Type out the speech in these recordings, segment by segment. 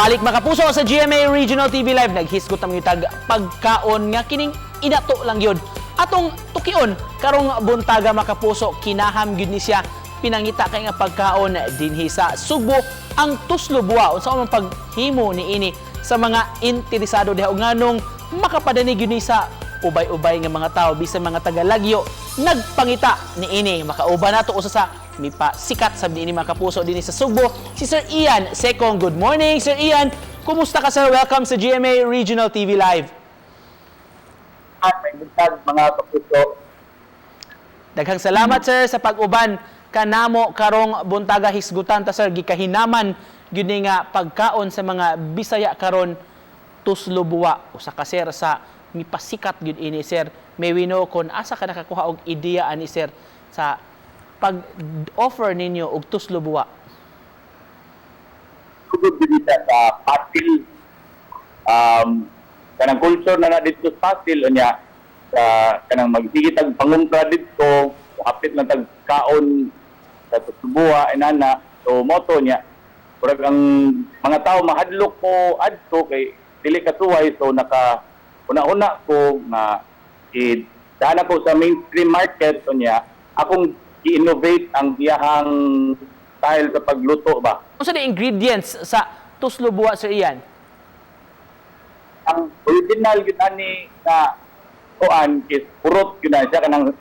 Balik makapuso sa GMA Regional TV Live. Naghisgot ang tag pagkaon nga kining inato lang yun. Atong tukion karong buntaga makapuso kinaham gyud ni siya pinangita kay nga pagkaon dinhi sa Subo ang tuslobua unsa man paghimo ni ini sa mga interesado diha ug nganong makapadani gyud ni sa ubay-ubay nga mga tao bisan mga taga-Lagyo nagpangita ni ini makauban nato usa sa sikat sa ini mga kapuso dinhi sa Subo si Sir Ian Secong. Good morning Sir Ian, kumusta ka sir? Welcome sa GMA Regional TV Live. May buntag mga kapuso. Daghang salamat sir sa pag-uban kanamo karong buntaga hisgutan ta sir gikahinaman gyud ni nga pagkaon sa mga Bisaya karon tuslobua usa ka sir sa mipasikat gyud ini sir. May we know kon asa ka nakakuha og ideya ani sir sa pag-offer ninyo og tuslobua? Sugod dito sa Patil. Kanang culture na dito sa Patil unya sa kanang magsigit ang pangungkra dito hapit lang tag kaon sa tuslobua inana so moto niya purag ang mga tao mahadlok ko adto kay dili kasuway so naka una-una ko nga daan ako sa mainstream market unya akong i-innovate ang iyahang style sa pagluto ba. Unsa di ingredients sa tuslobua Sir Ian? Ang original yun ani na kuan is purot yun na siya kanang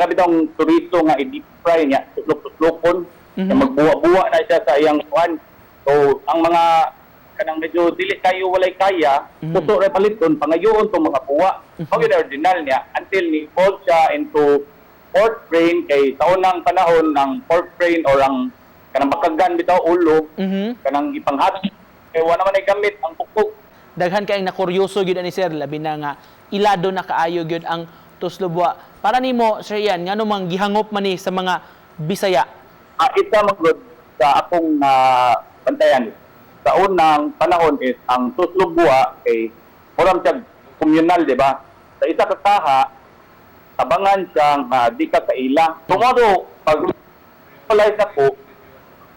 bitong chorizo nga i-deep fry niya tuslok-tuslokon na magbuwa-buwa na siya sa iyang kuan. So ang mga kanang medyo dili kayo walay kaya tuto ra paliton pangayoon tong mga buwa. Mao yun original niya until ni evolve siya into pork brain kay sa unang panahon ng pork brain or ang kanang makagan bitaw ulo kanang ipanghatag kay wala man ay gamit ang pukpuk. Daghan kay nakuryoso gyud ani sir labi na nga ilado na kaayo gyud ang tuslobua. Para nimo Sir Ian ngano mang gihangop man ni sa mga Bisaya? Isa magod sa akong bantayan sa unang panahon is ang tuslobua kay murang siya communal di ba? Sa isa ka kaha tabangan siyang di ka sa ila. Tomorrow, pag palay sa po,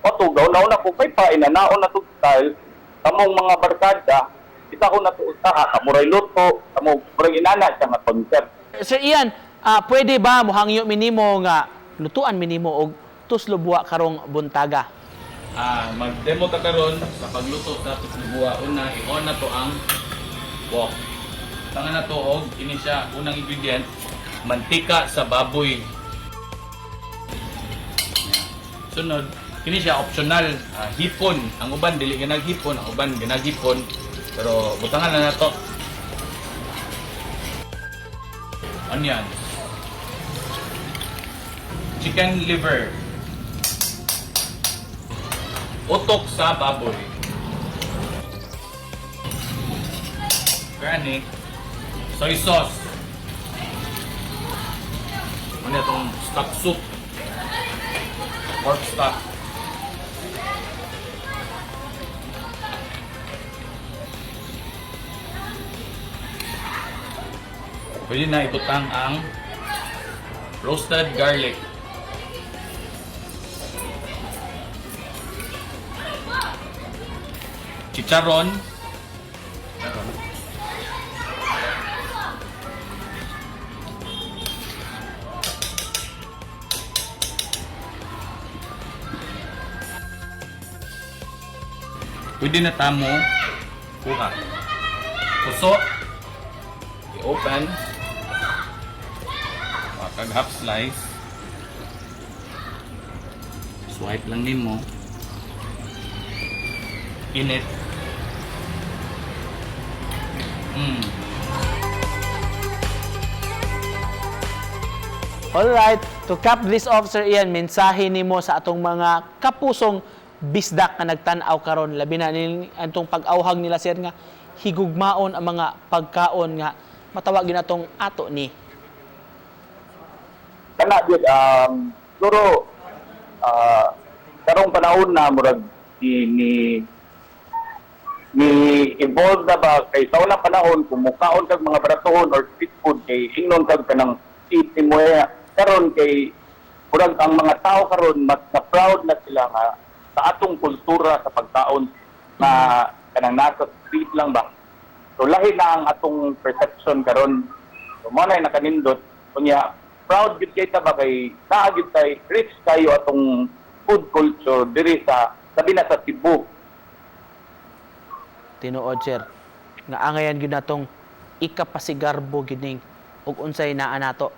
matugaw na po, kay pa, inanaon na to style, tamong mga barkada, isa ko na to usaha, kamuray luto, tamong murang inana siya nga concept. Sir Ian, pwede ba muhangyo minimo nga lutuan minimo og tuslobua karong buntaga? Mag-demo ta karon sa pagluto sa tuslobua. Una, i-on na to ang wok. Tangan na to og ini siya unang ingredient, mantika sa baboy. Sunod, kini siya optional, hipon. Ang uban dili ginaghipon, ang uban ginaghipon. Pero butangan na nato. Onion. Chicken liver. Utok sa baboy. Garlic. Soy sauce. Ano itong stock soup, pork stock. Pwede na ibutang ang roasted garlic. Chicharon. Pwede na tamo kuha. Puso. I-open. Kag half slice. Swipe lang nimo. Init. Alright, to cap this off Sir Ian, mensahe nimo sa atong mga kapusong bisdak nga nagtan-aw karon labi na antong pag-awhag nila sir nga higugmaon ang mga pagkaon nga matawag ginatong ato ni. Kana gyud siguro karong panahon na murag ni evolve na ba kay sa unang panahon kung mukaon kag mga baratohon or street food kay ingnon kag kanang eat mo karon kay murag ang mga tao karon mas na proud na sila nga sa atong kultura sa pagkaon na kanang nasa street lang ba. So lahi na ang atong perception karon. So mo na nakanindot kunya proud gid kay ta ba kay naa gyud tay rich kayo atong food culture diri sa sabi na sa Cebu. Tinuod, sir. Nga angayan gyud natong ikapasigarbo gining ug unsay naa nato.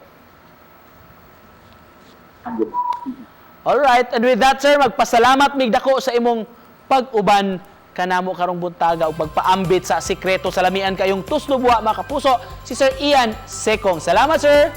Alright, and with that, sir, magpasalamat mig dako sa imong pag-uban kanamo karong buntaga ug pagpaambit sa sikreto sa lamian kayong tuslo buwa mga kapuso si Sir Ian Secong. Salamat, sir.